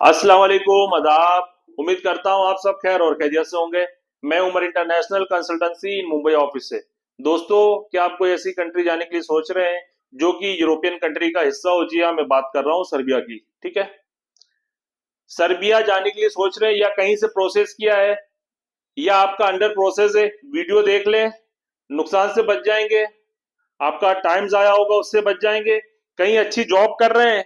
अस्सलाम वालेकुम, आदाब। उम्मीद करता हूँ आप सब खैर और खैरियत से होंगे। मैं Umar international consultancy Mumbai office से। दोस्तों, क्या आप कोई ऐसी कंट्री जाने के लिए सोच रहे हैं जो कि यूरोपियन कंट्री का हिस्सा हो? जी हाँ, मैं बात कर रहा हूँ सर्बिया की। ठीक है, सर्बिया जाने के लिए सोच रहे हैं या कहीं से प्रोसेस किया है या आपका अंडर प्रोसेस है? वीडियो देख लें, नुकसान से बच जाएंगे, आपका टाइम जाया होगा उससे बच जाएंगे। कहीं अच्छी जॉब कर रहे हैं,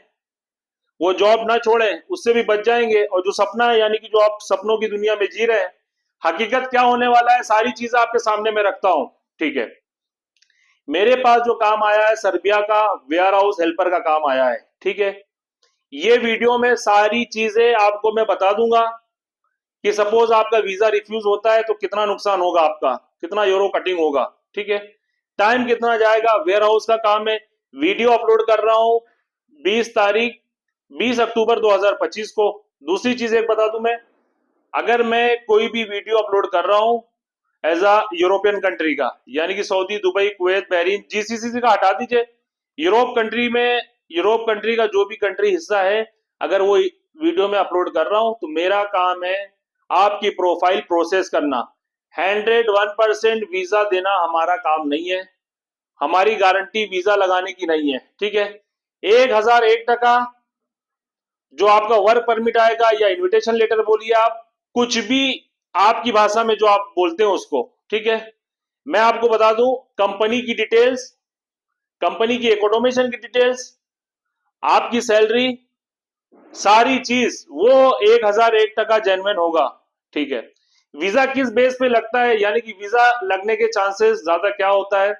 वो जॉब ना छोड़ें, उससे भी बच जाएंगे। और जो सपना है, यानी कि जो आप सपनों की दुनिया में जी रहे हैं, हकीकत क्या होने वाला है, सारी चीजें आपके सामने मैं रखता हूं। ठीक है, मेरे पास जो काम आया है सर्बिया का, वेयर हाउस हेल्पर का काम आया है। ठीक है, ये वीडियो में सारी चीजें आपको मैं बता दूंगा कि सपोज आपका वीजा रिफ्यूज होता है तो कितना नुकसान होगा, आपका कितना यूरो कटिंग होगा। ठीक है, टाइम कितना जाएगा, वेयर हाउस का काम है। वीडियो अपलोड कर रहा हूं 20 तारीख, 20 अक्टूबर 2025 को। दूसरी चीज एक बता दूं मैं, अगर मैं कोई भी वीडियो अपलोड कर रहा हूं एज अ यूरोपियन कंट्री का, यानी कि Saudi, Dubai, Kuwait, Bahrain, GCC का हटा दीजिए, यूरोप कंट्री में, यूरोप कंट्री का जो भी कंट्री हिस्सा है, अगर वो वीडियो में अपलोड कर रहा हूं तो मेरा काम है आपकी प्रोफाइल प्रोसेस करना। 101% वीजा देना हमारा काम नहीं है, हमारी गारंटी वीजा लगाने की नहीं है। ठीक है, 1001 टका जो आपका वर्क परमिट आएगा या इनविटेशन लेटर बोलिए आप, कुछ भी आपकी भाषा में जो आप बोलते हैं उसको। ठीक है, मैं आपको बता दूं, कंपनी की डिटेल्स, कंपनी की एकोडोमेशन की डिटेल्स, आपकी सैलरी, सारी चीज वो 1001 टका जेन्युइन होगा। ठीक है, वीजा किस बेस पे लगता है, यानी कि वीजा लगने के चांसेस ज्यादा क्या होता है,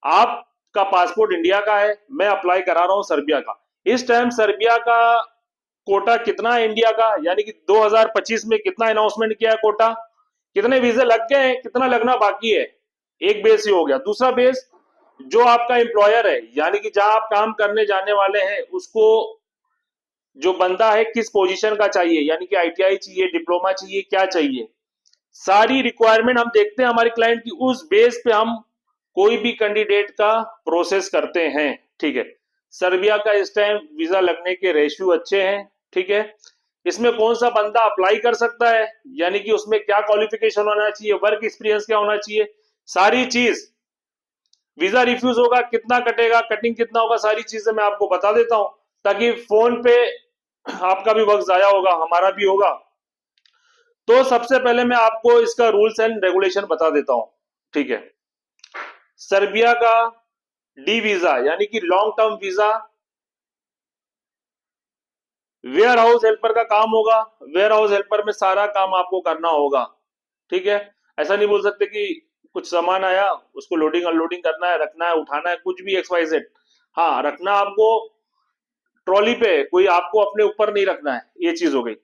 आपका पासपोर्ट इंडिया का है, मैं अप्लाई करा रहा हूं सर्बिया का। इस टाइम सर्बिया का कोटा कितना है इंडिया का, यानी कि 2025 में कितना अनाउंसमेंट किया है कोटा, कितने वीजे लग गए हैं, कितना लगना बाकी है। एक बेस ही हो गया। दूसरा बेस, जो आपका एम्प्लॉयर है, यानी कि जहां आप काम करने जाने वाले हैं, उसको जो बंदा है किस पोजीशन का चाहिए, यानी कि आईटीआई चाहिए, डिप्लोमा चाहिए, क्या चाहिए, सारी रिक्वायरमेंट हम देखते हैं हमारे क्लाइंट की, उस बेस पे हम कोई भी कैंडिडेट का प्रोसेस करते हैं। ठीक है, सर्बिया का इस टाइम वीजा लगने के रेशियो अच्छे हैं। ठीक है, इसमें कौन सा बंदा अप्लाई कर सकता है, यानी कि उसमें क्या क्वालिफिकेशन होना चाहिए, वर्क एक्सपीरियंस क्या होना चाहिए, सारी चीज, वीजा रिफ्यूज होगा कितना कटेगा, कटिंग कितना होगा, सारी चीजें मैं आपको बता देता हूं, ताकि फोन पे आपका भी वक्त जाया होगा, हमारा भी होगा। तो सबसे पहले मैं आपको इसका रूल्स एंड रेगुलेशन बता देता हूं। ठीक है, सर्बिया का डी वीजा, यानी कि long term visa, warehouse helper का काम होगा। वेयर हाउस हेल्पर में सारा काम आपको करना होगा। ठीक है, ऐसा नहीं बोल सकते कि कुछ सामान आया उसको लोडिंग अनलोडिंग करना है, रखना है, उठाना है, कुछ भी XYZ। हाँ, रखना आपको ट्रॉली पे, कोई आपको अपने ऊपर नहीं रखना है, ये चीज हो गई।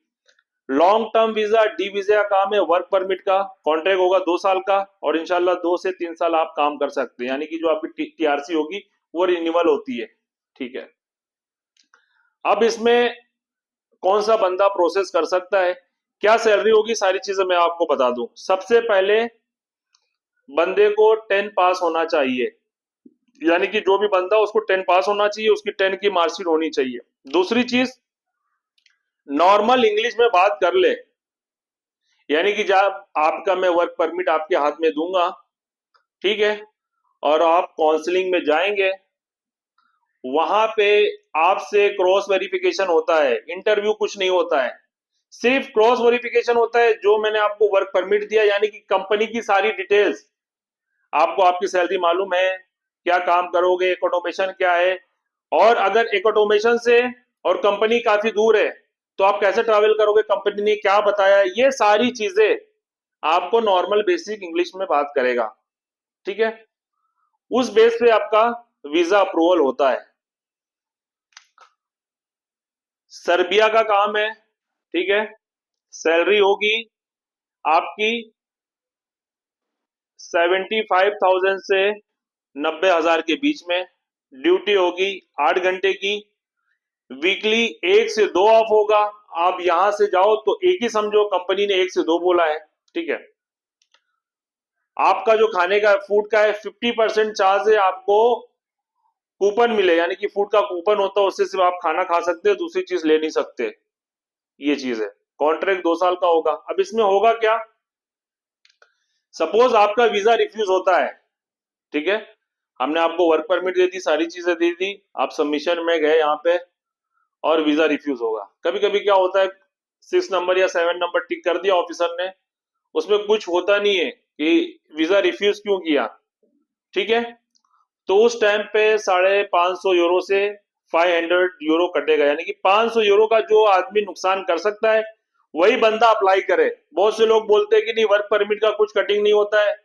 Long term visa, D visa का काम है वर्क परमिट का, कॉन्ट्रैक्ट होगा 2 साल का, और इंशाल्लाह 2 से 3 साल आप काम कर सकते हैं, यानी कि जो आपकी टीआरसी होगी वो रिन्यूअल होती है। ठीक है, अब इसमें कौन सा बंदा प्रोसेस कर सकता है, क्या सैलरी होगी, सारी चीजें मैं आपको बता दूं। सबसे पहले बंदे को 10 पास होना चाहिए, यानी कि जो भी बंदा उसको 10 पास होना चाहिए, उसकी 10 की मार्कशीट होनी चाहिए। दूसरी चीज, नॉर्मल इंग्लिश में बात कर ले, यानी कि जब आपका मैं वर्क परमिट आपके हाथ में दूंगा, ठीक है, और आप काउंसलिंग में जाएंगे, वहां पे आपसे क्रॉस वेरिफिकेशन होता है, इंटरव्यू कुछ नहीं होता है, सिर्फ क्रॉस वेरिफिकेशन होता है। जो मैंने आपको वर्क परमिट दिया, यानी कि कंपनी की सारी डिटेल्स, आपको आपकी सैलरी मालूम है, क्या काम करोगे, ऑटोमेशन क्या है, और अगर एक ऑटोमेशन से और कंपनी काफी दूर है तो आप कैसे ट्रैवल करोगे, कंपनी ने क्या बताया, ये सारी चीजें आपको नॉर्मल बेसिक इंग्लिश में बात करेगा। ठीक है, उस बेस पे आपका वीजा अप्रूवल होता है। सर्बिया का काम है। ठीक है, सैलरी होगी आपकी 75,000 से 90,000 के बीच में। ड्यूटी होगी 8 घंटे की। वीकली 1 से 2 ऑफ होगा। आप यहां से जाओ तो एक ही समझो, कंपनी ने 1 से 2 बोला है। ठीक है, आपका जो खाने का फूड का है 50% चार्ज है, आपको कूपन मिले, यानी कि फूड का कूपन होता है, उससे सिर्फ आप खाना खा सकते हो, दूसरी चीज ले नहीं सकते। ये चीज है। कॉन्ट्रैक्ट 2 साल का होगा। अब इसमें होगा क्या, सपोज आपका वीजा रिफ्यूज होता है, ठीक है, हमने आपको वर्क परमिट दे दी, सारी चीजें दे दी, आप सबमिशन में गए यहाँ पे और वीजा रिफ्यूज होगा। कभी कभी क्या होता है, 6 नंबर या 7 नंबर टिक कर दिया ऑफिसर ने, उसमें कुछ होता नहीं है कि वीजा रिफ्यूज क्यों किया, ठीक है। तो उस टाइम पे 550 यूरो से 500 यूरो कटेगा, यानी कि 500 यूरो का जो आदमी नुकसान कर सकता है वही बंदा अप्लाई करे। बहुत से लोग बोलते हैं कि नहीं वर्क परमिट का कुछ कटिंग नहीं होता है,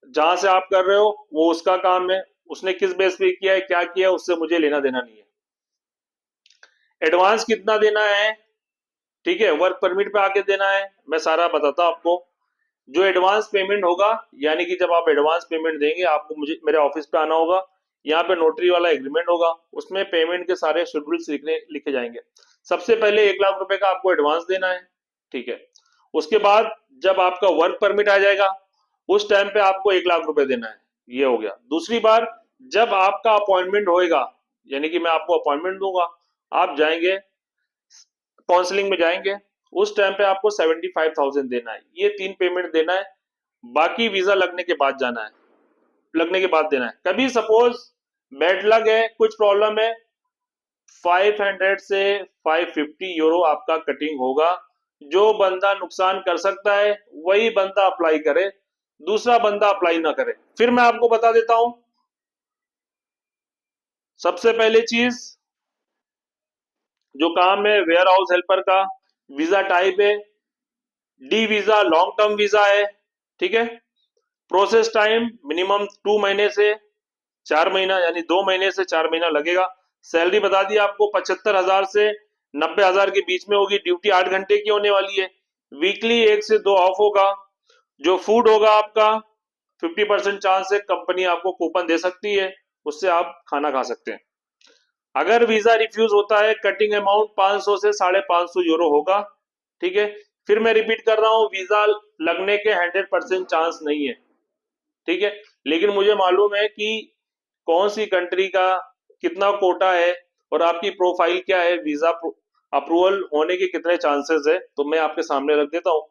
जहां से आप कर रहे हो वो उसका काम है, उसने किस बेस पे किया है क्या किया है उससे मुझे लेना देना नहीं है। एडवांस कितना देना है, ठीक है, वर्क परमिट पे आके देना है, मैं सारा बताता हूं आपको। जो एडवांस पेमेंट होगा, यानी कि जब आप एडवांस पेमेंट देंगे आपको मुझे मेरे ऑफिस पे आना होगा, यहाँ पे नोटरी वाला एग्रीमेंट होगा, उसमें पेमेंट के सारे शेड्यूल्स लिखे जाएंगे। सबसे पहले 1 लाख रुपए का आपको एडवांस देना है, ठीक है। उसके बाद जब आपका वर्क परमिट आ जाएगा उस टाइम पे आपको 1 लाख रुपए देना है, ये हो गया। दूसरी बार जब आपका अपॉइंटमेंट होएगा, यानी कि मैं आपको अपॉइंटमेंट दूंगा, आप जाएंगे काउंसलिंग में जाएंगे, उस टाइम पे आपको 75,000 देना है, ये 3 पेमेंट देना है। बाकी वीजा लगने के बाद जाना है, लगने के बाद देना है। कभी सपोज बैड लक है, कुछ प्रॉब्लम है, 500 से 550 यूरो आपका कटिंग होगा। जो बंदा नुकसान कर सकता है वही बंदा अप्लाई करे, दूसरा बंदा अप्लाई ना करे। फिर मैं आपको बता देता हूं, सबसे पहले चीज जो काम है वेयर हाउस हेल्पर का, वीजा टाइप है D visa, long term visa है, ठीक है। प्रोसेस टाइम मिनिमम 2 महीने से 4 महीना, यानी 2 महीने से 4 महीना लगेगा। सैलरी बता दी आपको 75,000 से 90,000 के बीच में होगी। ड्यूटी 8 घंटे की होने वाली है। वीकली 1 से 2 ऑफ होगा। जो फूड होगा आपका 50% चांस है कंपनी आपको कूपन दे सकती है, उससे आप खाना खा सकते हैं। अगर वीजा रिफ्यूज होता है कटिंग अमाउंट 500 से 550 यूरो होगा, ठीक है। फिर मैं रिपीट कर रहा हूं, वीजा लगने के 100% चांस नहीं है, ठीक है। लेकिन मुझे मालूम है कि कौन सी कंट्री का कितना कोटा है और आपकी प्रोफाइल क्या है, वीजा अप्रूवल होने के कितने चांसेस है, तो मैं आपके सामने रख देता हूं।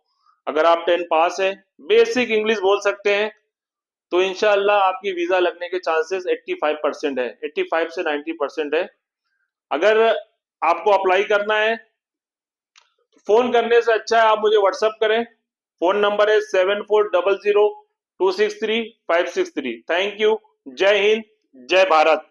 अगर आप 10 पास है, बेसिक इंग्लिश बोल सकते हैं, तो इंशाल्लाह आपकी वीजा लगने के चांसेस 85% है, 85 से 90% है। अगर आपको अप्लाई करना है, फोन करने से अच्छा है आप मुझे व्हाट्सअप करें। फोन नंबर है 7400263563। Thank you. जय हिंद, जय भारत।